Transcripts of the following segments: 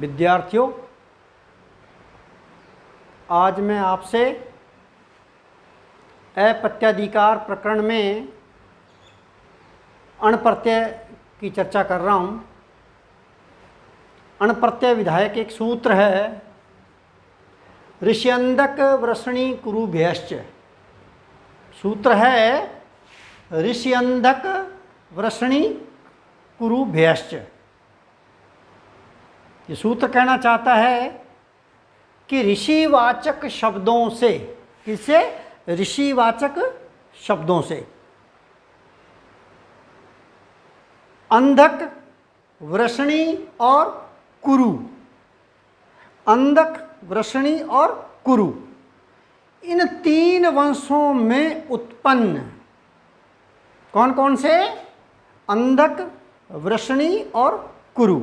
विद्यार्थियों, आज मैं आपसे अप्रत्याधिकार प्रकरण में अण प्रत्यय की चर्चा कर रहा हूँ। अण प्रत्यय विधायक एक सूत्र है, ऋष्यंदक वृषणी कुरुभ्यश्च। सूत्र है ऋष्यंदक वृषणी कुरुभ्यश्च। ये सूत्र कहना चाहता है कि ऋषिवाचक शब्दों से, किससे? ऋषिवाचक शब्दों से अंधक, वृषणी और कुरु, अंधक, वृषणी और कुरु, इन तीन वंशों में उत्पन्न, कौन कौन से? अंधक, वृषणी और कुरु,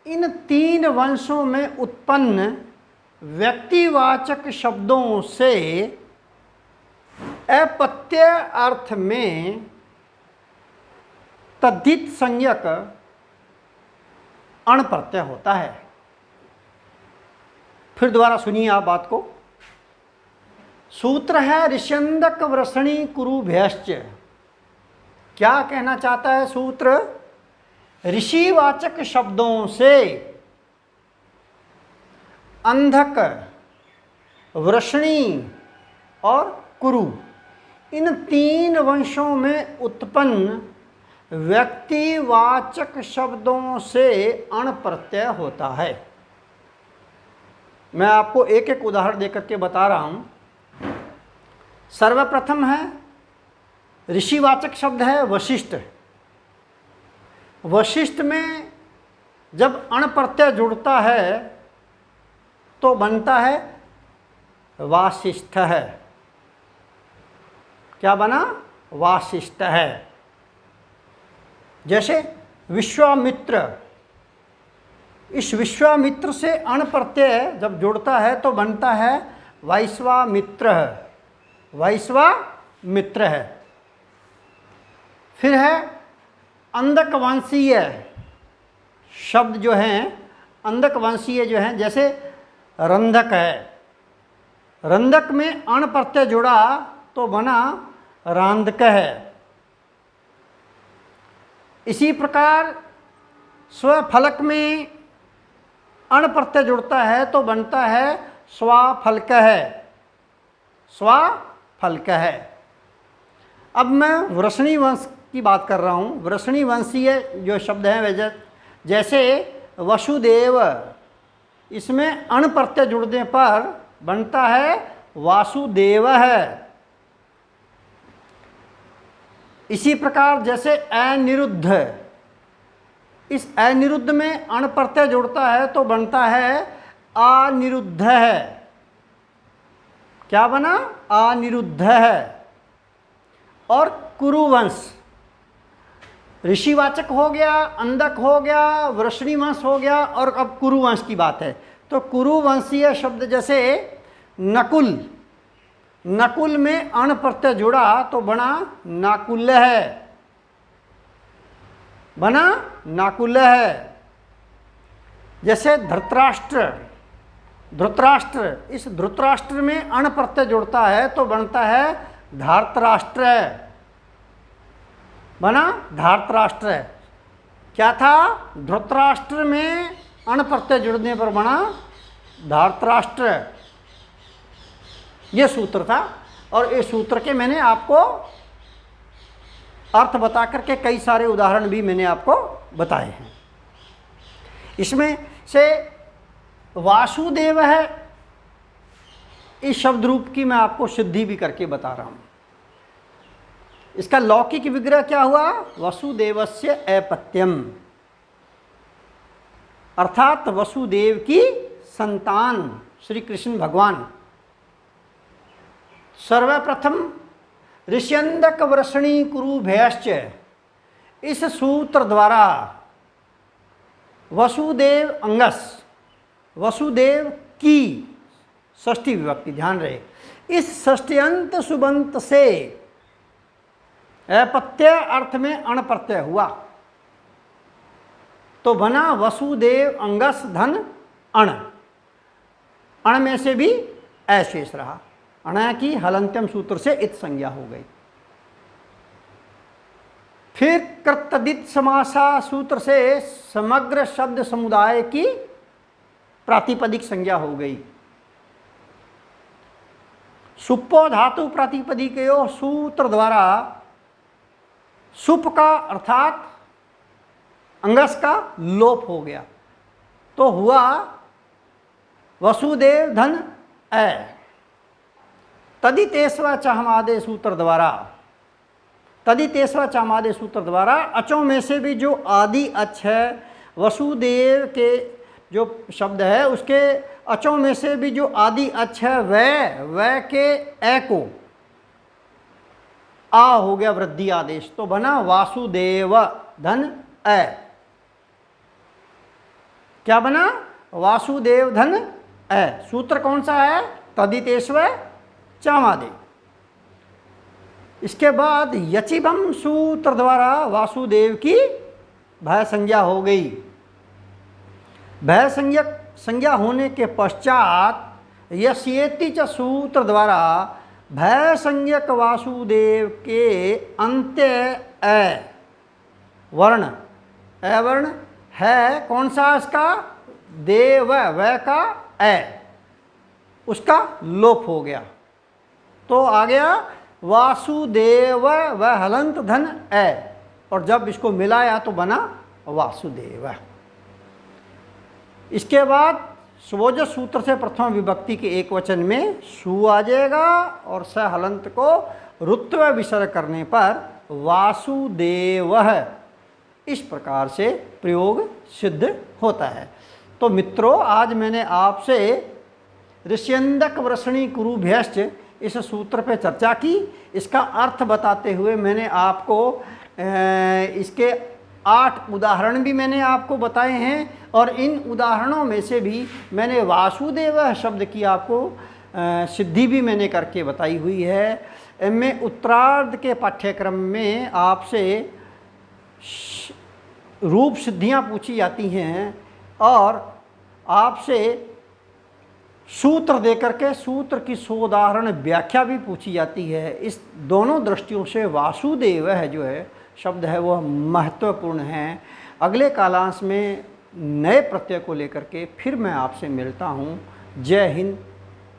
इन तीन वंशों में उत्पन्न व्यक्तिवाचक शब्दों से अपत्य अर्थ में तद्धित संज्ञक अण प्रत्यय होता है। फिर दोबारा सुनिए आप बात को। सूत्र है ऋष्यंदक वृषणी कुरुभ्यश्च। क्या कहना चाहता है सूत्र? ऋषिवाचक शब्दों से अंधक, वृषणी और कुरु, इन तीन वंशों में उत्पन्न व्यक्तिवाचक शब्दों से अण प्रत्यय होता है। मैं आपको एक एक उदाहरण देकर के बता रहा हूं। सर्वप्रथम है ऋषिवाचक शब्द है वशिष्ठ। वशिष्ठ में जब अण प्रत्यय जुड़ता है तो बनता है वासिष्ठ है। क्या बना? वासिष्ठ है। जैसे विश्वामित्र, इस विश्वामित्र से अण प्रत्यय जब जुड़ता है तो बनता है वैश्वामित्र, वैश्वामित्र है। फिर है अंधक वंशीय शब्द जो हैं, अंधक वंशीय जो हैं, जैसे रंधक है। रंधक में अण प्रत्यय जुड़ा तो बना रांधक है। इसी प्रकार स्वफलक में अण प्रत्यय जुड़ता है तो बनता है स्वाफलक है, स्वाफलक है। अब मैं वृषणी वंश की बात कर रहा हूँ। वृषणी वंशीय जो शब्द हैं वे जैसे वसुदेव, इसमें अण प्रत्यय जुड़ने पर बनता है वासुदेव है। इसी प्रकार जैसे अनिरुद्ध, इस अनिरुद्ध में अण प्रत्यय जुड़ता है तो बनता है अनिरुद्ध है। क्या बना? अनिरुद्ध है। और कुरुवंश ऋषिवाचक हो गया, अंधक हो गया, वृषणी वंश हो गया, और अब कुरुवंश की बात है। तो कुरुवंशीय शब्द जैसे नकुल, नकुल में अण प्रत्यय जुड़ा तो बना नाकुल है, बना नाकुल है। जैसे धृतराष्ट्र, धृतराष्ट्र, इस धृतराष्ट्र में अण प्रत्यय जुड़ता है तो बनता है धार्तराष्ट्र, बना धार्तराष्ट्र। क्या था? धृतराष्ट्र में अण प्रत्यय जुड़ने पर बना धार्तराष्ट्र। ये सूत्र था, और इस सूत्र के मैंने आपको अर्थ बता करके कई सारे उदाहरण भी मैंने आपको बताए हैं। इसमें से वासुदेव है, इस शब्द रूप की मैं आपको सिद्धि भी करके बता रहा हूँ। इसका लौकिक विग्रह क्या हुआ? वसुदेवस्य अपत्यम, अर्थात वसुदेव की संतान श्री कृष्ण भगवान। सर्वप्रथम ऋष्यंदक वृषणी कुरुभ्यश्च, इस सूत्र द्वारा वसुदेव अंगस, वसुदेव की षष्ठी विभक्ति, ध्यान रहे, इस षष्ट्यंत सुबंत से अपत्य अर्थ में अण प्रत्यय हुआ तो बना वसुदेव अंगस धन अण, अण में से भी ऐ शेष रहा, अण की हलंत्यम सूत्र से इत संज्ञा हो गई। फिर कृतदित समासा सूत्र से समग्र शब्द समुदाय की प्रातिपदिक संज्ञा हो गई। सुप्पो धातु प्रातिपदिकयो सूत्र द्वारा सुप का अर्थात अंगस का लोप हो गया, तो हुआ वसुदेव धन ऐ। तदितेस्व चाहमादे सूत्र द्वारा, तदितेस्व चाहमादे सूत्र द्वारा अचों में से भी जो आदि अच है, वसुदेव के जो शब्द है उसके अचों में से भी जो आदि अच है वह के ए को आ हो गया वृद्धि आदेश, तो बना वासुदेव धन ऐ। क्या बना? वासुदेव धन ऐ। सूत्र कौन सा है? तदितेस्व चामादे। इसके बाद यचिबम सूत्र द्वारा वासुदेव की भय संज्ञा हो गई। भय संज्ञा होने के पश्चात यस्येति च सूत्र द्वारा भय संज्ञक वासुदेव के अंत्य ऐ वर्ण, ऐ वर्ण है कौन सा? इसका देव वह का ऐ, उसका लोप हो गया, तो आ गया वासुदेव व हलंत धन ऐ, और जब इसको मिलाया तो बना वासुदेव। इसके बाद सुवोजस सूत्र से प्रथम विभक्ति के एक वचन में सु आ जाएगा और स हलंत को रुत्व विसर्ग करने पर वासुदेव इस प्रकार से प्रयोग सिद्ध होता है। तो मित्रों, आज मैंने आपसे ऋष्यंदक वृषणी कुरुभ्यश्च इस सूत्र पे चर्चा की। इसका अर्थ बताते हुए मैंने आपको इसके 8 उदाहरण भी मैंने आपको बताए हैं, और इन उदाहरणों में से भी मैंने वासुदेव शब्द की आपको सिद्धि भी मैंने करके बताई हुई है। मैं उत्तरार्ध के पाठ्यक्रम में आपसे रूप सिद्धियां पूछी जाती हैं और आपसे सूत्र देकर के सूत्र की सोदाहरण व्याख्या भी पूछी जाती है। इस दोनों दृष्टियों से वासुदेव है जो है शब्द है वह महत्वपूर्ण है। अगले कालांश में नए प्रत्यय को लेकर के फिर मैं आपसे मिलता हूँ। जय हिंद,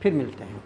फिर मिलते हैं।